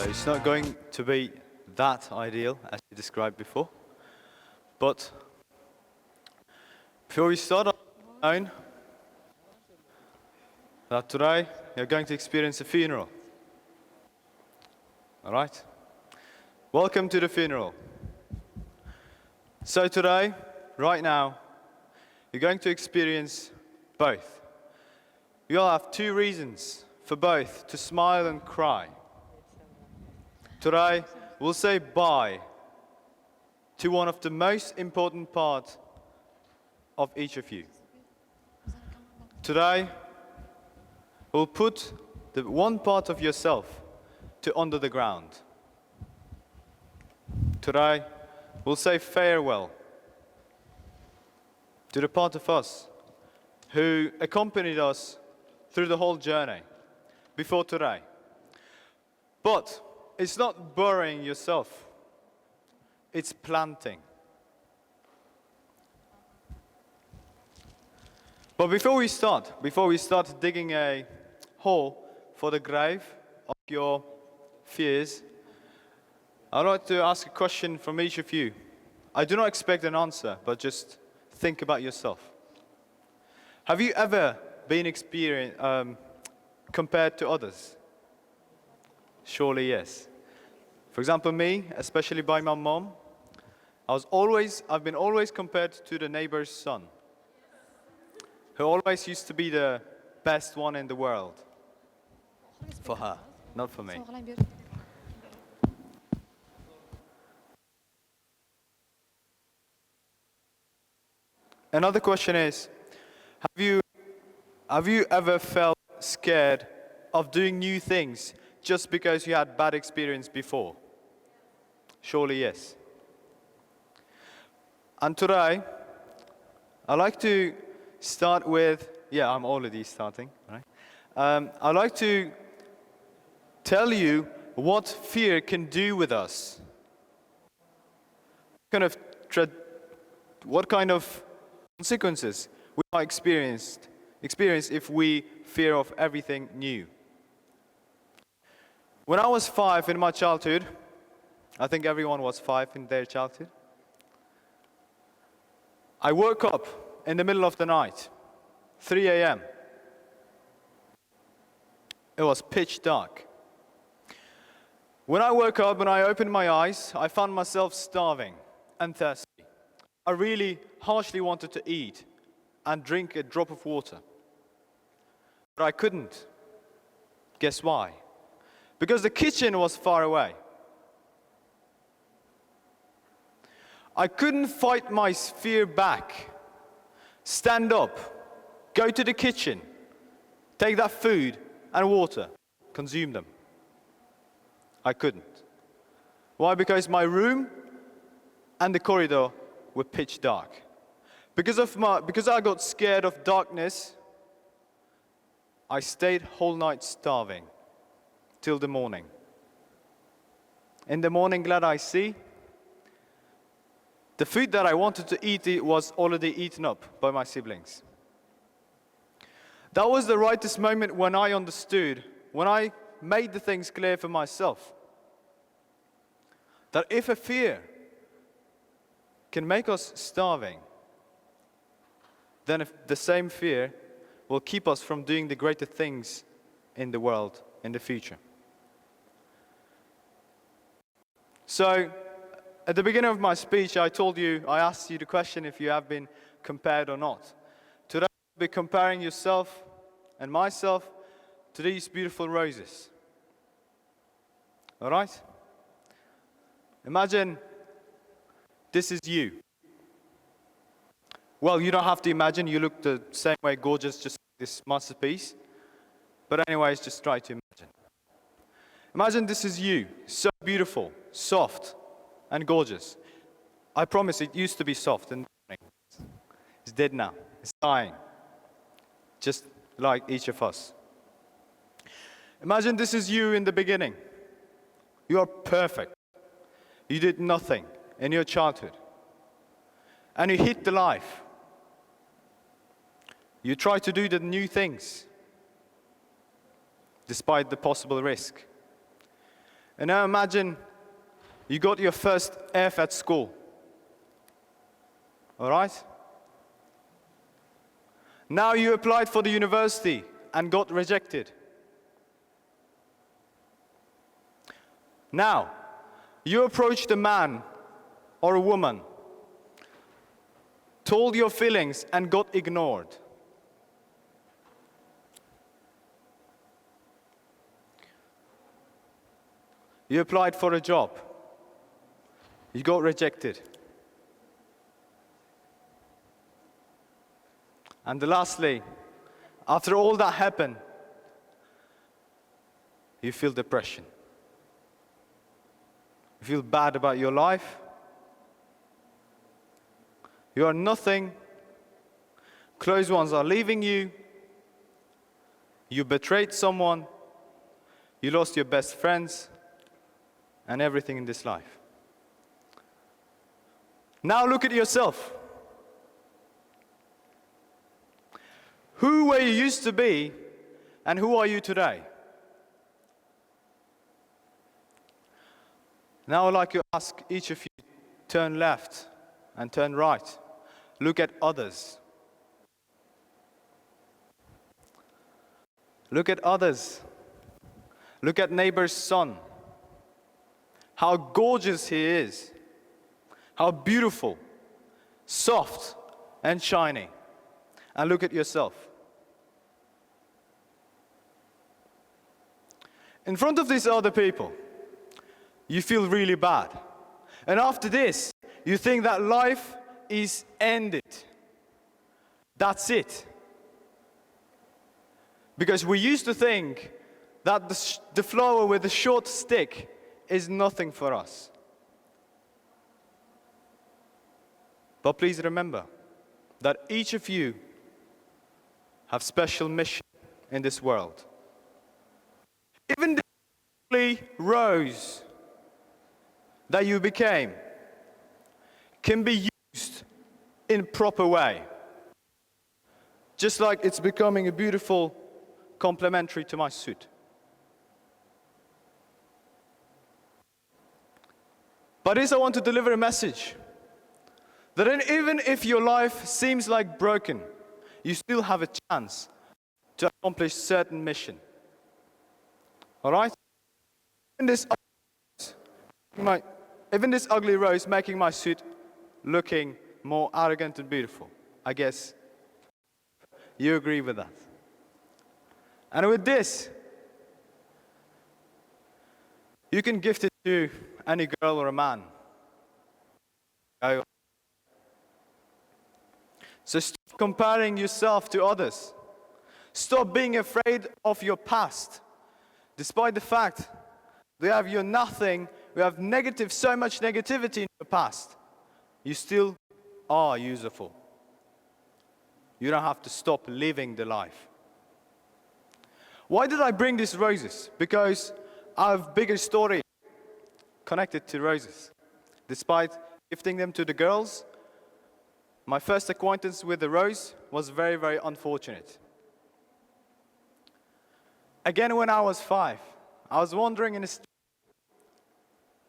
So it's not going to be that ideal as you described before. But before we start on that today you're going to experience a funeral. All right? Welcome to the funeral. So today, right now, you're going to experience both. You'll have two reasons for both to smile and cry. Today, we'll say bye to one of the most important parts of each of you. Today, we'll put the one part of yourself to under the ground. Today, we'll say farewell to the part of us who accompanied us through the whole journey before today. But it's not burying yourself, it's planting. But before we start digging a hole for the grave of your fears, I'd like to ask a question from each of you. I do not expect an answer, but just think about yourself. Have you ever been compared to others? Surely yes. For example, me, especially by my mom, I've been always compared to the neighbor's son, who always used to be the best one in the world. For her, not for me. Another question is, have you ever felt scared of doing new things just because you had bad experience before? Surely yes. And today, I'd like to start with, I'm already starting, right? I'd like to tell you what fear can do with us. What kind of consequences we might experience if we fear of everything new. When I was 5 in my childhood, I think everyone was 5 in their childhood, I woke up in the middle of the night, 3 a.m. It was pitch dark. When I woke up and I opened my eyes, I found myself starving and thirsty. I really harshly wanted to eat and drink a drop of water. But I couldn't. Guess why? Because the kitchen was far away. I couldn't fight my fear back. Stand up, go to the kitchen, take that food and water, consume them. I couldn't. Why? Because my room and the corridor were pitch dark. Because I got scared of darkness, I stayed whole night starving till the morning. In the morning, glad I see, the food that I wanted to eat was already eaten up by my siblings. That was the rightest moment when I understood, when I made the things clear for myself, that if a fear can make us starving, then if the same fear will keep us from doing the greater things in the world in the future. So, at the beginning of my speech, I asked you the question if you have been compared or not. Today, I'll be comparing yourself and myself to these beautiful roses. All right? Imagine this is you. Well, you don't have to imagine. You look the same way, gorgeous, just like this masterpiece. But anyways, just try to imagine. Imagine this is you, so beautiful, soft, and gorgeous. I promise it used to be soft and it's dead now. It's dying, just like each of us. Imagine this is you in the beginning. You are perfect. You did nothing in your childhood. And you hit the life. You try to do the new things, despite the possible risk. And now imagine you got your first F at school. All right? Now you applied for the university and got rejected. Now, you approached a man or a woman, told your feelings and got ignored. You applied for a job. You got rejected. And lastly, after all that happened, you feel depression. You feel bad about your life. You are nothing. Close ones are leaving you. You betrayed someone. You lost your best friends and everything in this life. Now look at yourself. Who were you used to be and who are you today? Now I'd like to ask each of you, turn left and turn right. Look at others. Look at others. Look at neighbor's son. How gorgeous he is. How beautiful, soft, and shiny. And look at yourself. In front of these other people, you feel really bad. And after this, you think that life is ended. That's it. Because we used to think that the flower with the short stick is nothing for us. But please remember that each of you have special mission in this world. Even the lovely rose that you became can be used in proper way. Just like it's becoming a beautiful complementary to my suit. But I want to deliver a message that even if your life seems like broken, you still have a chance to accomplish certain mission. All right? Even this ugly rose making my suit looking more arrogant and beautiful. I guess you agree with that. And with this, you can gift it to any girl or a man. So stop comparing yourself to others. Stop being afraid of your past. Despite the fact that you have nothing, we have so much negativity in your past, you still are useful. You don't have to stop living the life. Why did I bring these roses? Because I have a bigger story connected to roses. Despite gifting them to the girls, my first acquaintance with the rose was very, very unfortunate. Again, when I was 5, I was wandering in the street.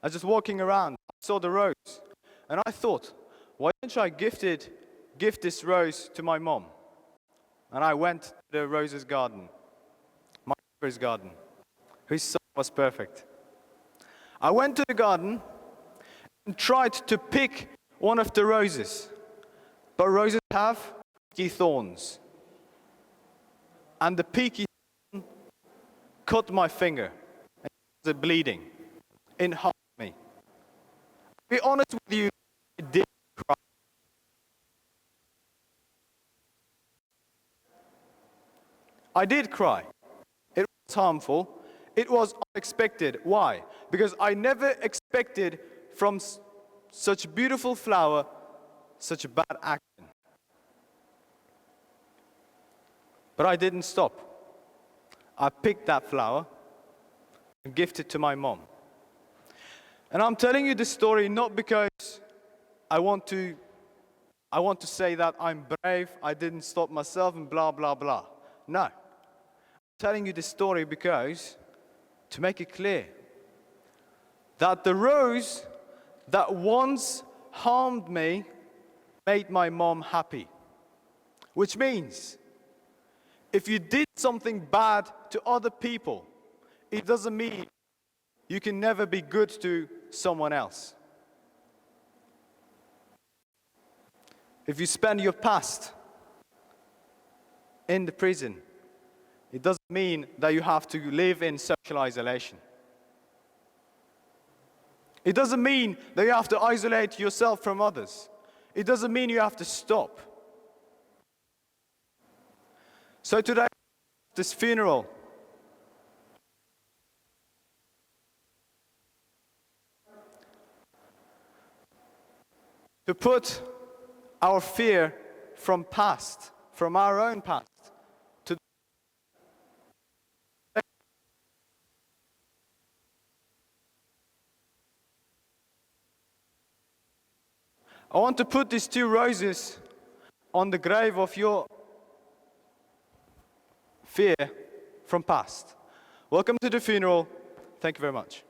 I was just walking around, I saw the rose, and I thought, why don't I gift this rose to my mom? And I went to the rose's garden, my neighbor's garden, whose son was perfect. I went to the garden and tried to pick one of the roses, but roses have peaky thorns. And the peaky thorn cut my finger, and it was bleeding. It harmed me. To be honest with you, I did cry. I did cry. It was harmful. It was unexpected. Why? Because I never expected from such a beautiful flower such a bad action. But I didn't stop. I picked that flower and gifted it to my mom. And I'm telling you this story not because I want to say that I'm brave, I didn't stop myself and blah, blah, blah. No. I'm telling you this story because to make it clear that the rose that once harmed me made my mom happy. Which means, if you did something bad to other people, it doesn't mean you can never be good to someone else. If you spend your past in the prison, it doesn't mean that you have to live in social isolation. It doesn't mean that you have to isolate yourself from others. It doesn't mean you have to stop. So today, this funeral, to put our fear from past, from our own past, to I want to put these two roses on the grave of your fear from past. Welcome to the funeral. Thank you very much.